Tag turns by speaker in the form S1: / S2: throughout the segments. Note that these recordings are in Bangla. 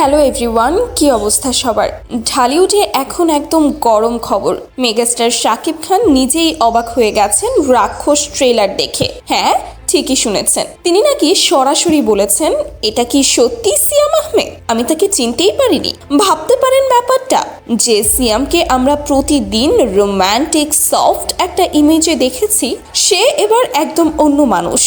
S1: হ্যালো এভরিওয়ান, কি অবস্থা সবার? ঢালিউডে এখন একদম গরম খবর। মেগাস্টার শাকিব খান নিজেই অবাক হয়ে গেছেন রাক্ষস ট্রেলার দেখে। হ্যাঁ, ঠিকই শুনেছেন, তিনি নাকি সরাসরি বলেছেন, এটা কি সত্যি সিয়াম আহমেদ? আমি তাকে চিনতেই পারিনি। ভাবতে পারেন ব্যাপারটা, যে সিয়ামকে আমরা প্রতিদিন রোম্যান্টিক সফট একটা ইমেজে দেখেছি, সে এবার একদম অন্য মানুষ।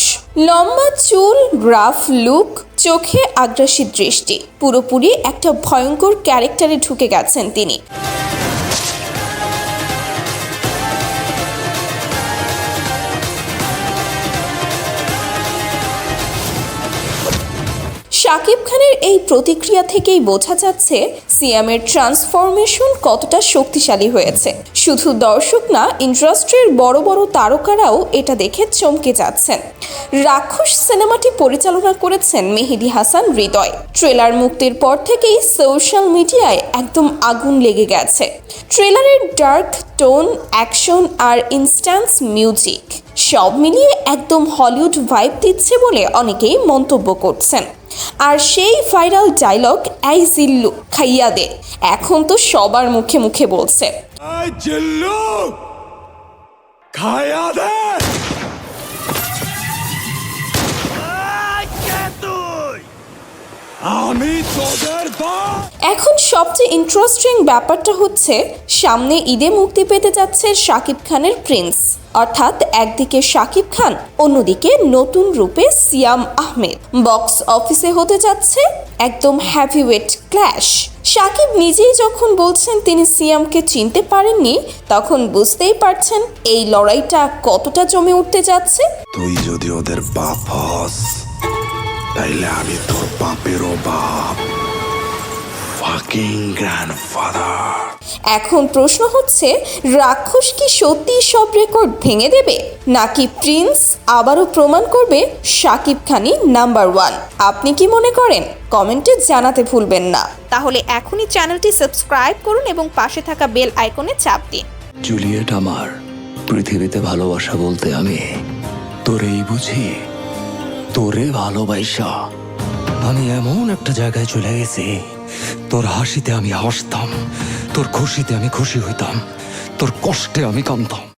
S1: লম্বা চুল, রাফ লুক, চোখে আগ্রাসী দৃষ্টি, পুরোপুরি একটা ভয়ঙ্কর ক্যারেক্টারে ঢুকে গেছেন তিনি। শাকিব খানের এই প্রতিক্রিয়া থেকেই বোঝা যাচ্ছে সিয়ামের ট্রান্সফরমেশন কতটা শক্তিশালী হয়েছে। শুধু দর্শক না, ইন্ডাস্ট্রির বড় বড় তারকারাও এটা দেখে চমকে যাচ্ছেন। রাক্ষস সিনেমাটি পরিচালনা করেছেন মেহেদী হাসান হৃদয়। ট্রেলার মুক্তির পর থেকেই সোশ্যাল মিডিয়ায় একদম আগুন লেগে গেছে। ট্রেলারের ডার্ক টোন, অ্যাকশন আর ইনস্ট্যান্স মিউজিক সব মিলিয়ে একদম হলিউড ভাইব দিচ্ছে বলে অনেকেই মন্তব্য করছেন। আর সেই ভাইরাল ডায়লগ এই জিল্লু খাইয়া দে এখন তো সবার মুখে মুখে বলছে।
S2: জিল্লু খাইয়া দে। আমি তোদের
S1: এখন সবচেয়ে ইন্টারেস্টিং ব্যাপারটা হচ্ছে, সামনে ঈদে মুক্তি পেতে যাচ্ছে শাকিব খানের প্রিন্স, অর্থাৎ একদিকে শাকিব খান, অন্যদিকে নতুন রূপে সিয়াম আহমেদ। বক্স অফিসে হতে যাচ্ছে একদম হ্যাভিওয়েট ক্ল্যাশ। শাকিব নিজেই যখন বলছেন তিনি সিয়ামকে চিনতে পারেননি, তখন বুঝতেই পারছেন এই লড়াইটা কতটা জমে উঠতে যাচ্ছে।
S2: তুই যদি ওদের বাপ হস, তাইলে আমি তোর বাপেরও বাপ, ফাকিং গ্র্যান্ডফাদার।
S1: এখন প্রশ্ন হচ্ছে, রাক্ষস কি সত্যি সব রেকর্ড ভেঙে দেবে, নাকি প্রিন্স আবারও প্রমাণ করবে শাকিব খানই নাম্বার ওয়ান? আপনি কি মনে করেন? কমেন্টে জানাতে ভুলবেন না। তাহলে এখনই চ্যানেলটি সাবস্ক্রাইব করুন এবং পাশে থাকা বেল আইকনে চাপ দিন।
S3: জুলিয়েট আমার, পৃথিবীতে ভালোবাসা বলতে আমি তোরেই বুঝি। তোরে ভালোবাসা আমি এমন একটা জায়গায় চলে গেছি, তোর হাসিতে আমি হাসতাম, তোর খুশিতে আমি খুশি হইতাম, তোর কষ্টে আমি কাঁদতাম।